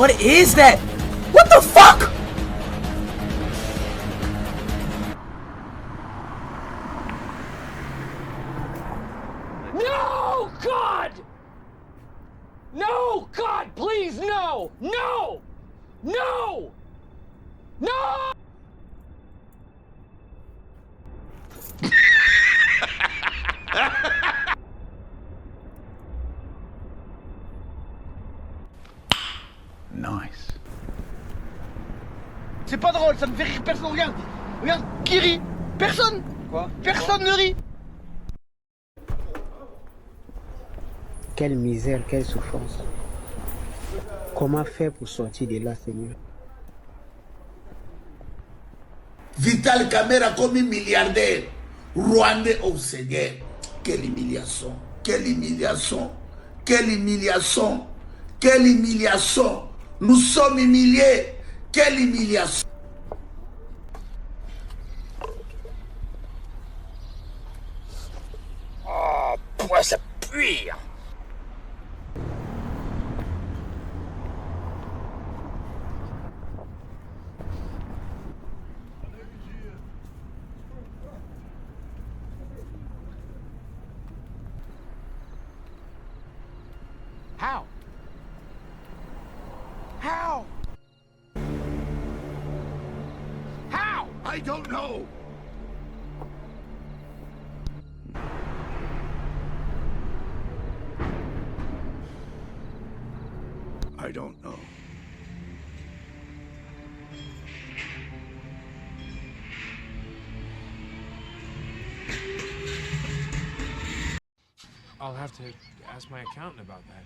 What is that? What the fuck? No, God! No, God, please, no! No! No! No! Nice. C'est pas drôle, ça me fait rire, personne regarde. Regarde, qui rit? Personne. Quoi? Personne ne rit. Quelle misère, quelle souffrance. Comment faire pour sortir de là, Seigneur? Vital Camera comme milliardaire. Rwandais au Seigneur. Quelle humiliation. Quelle humiliation. Quelle humiliation. Quelle humiliation. Nous sommes humiliés. Quelle humiliation. Oh, pourquoi ça pue? How? How? How? I don't know. I don't know. I'll have to ask my accountant about that.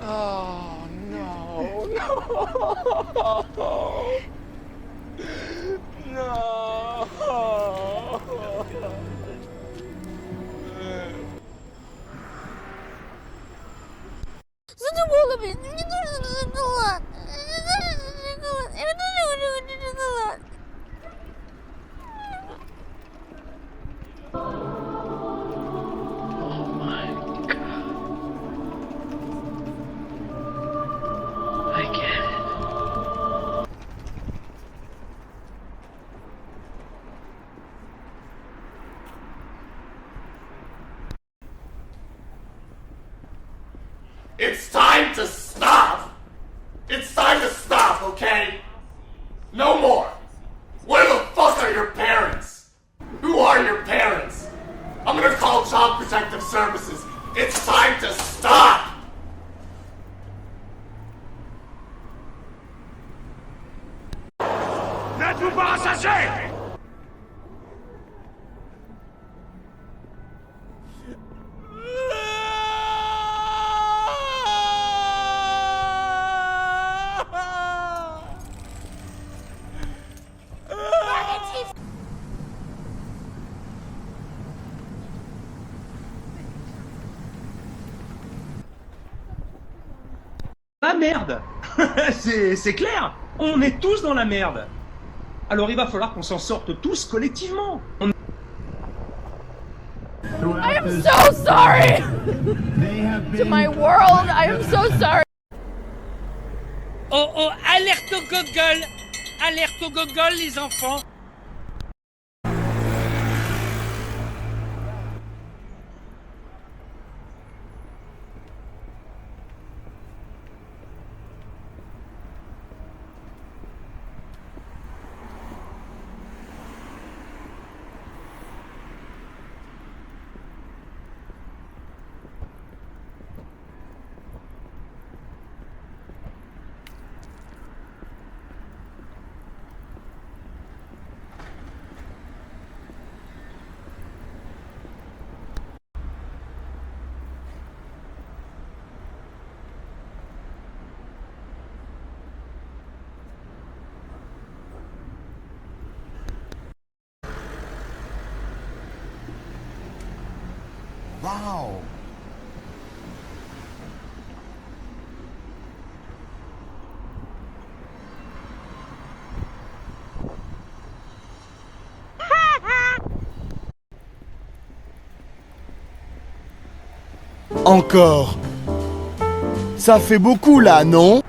Oh, no, no. No. Задумала, блин, мне нужен шоколад. Мне нужен шоколад. Я тоже хочу шоколад. It's time to stop. It's time to stop, okay? No more. Where the fuck are your parents? Who are your parents? I'm gonna call Child Protective Services. It's time to stop. N'êtes-vous pas rassasiés? La merde. C'est clair. On est tous dans la merde. Alors il va falloir qu'on s'en sorte tous collectivement. I am so sorry to my world. I am so sorry. Oh oh, alerte au gogol! Alerte au gogol, les enfants! Wow. Encore. Ça fait beaucoup là, non?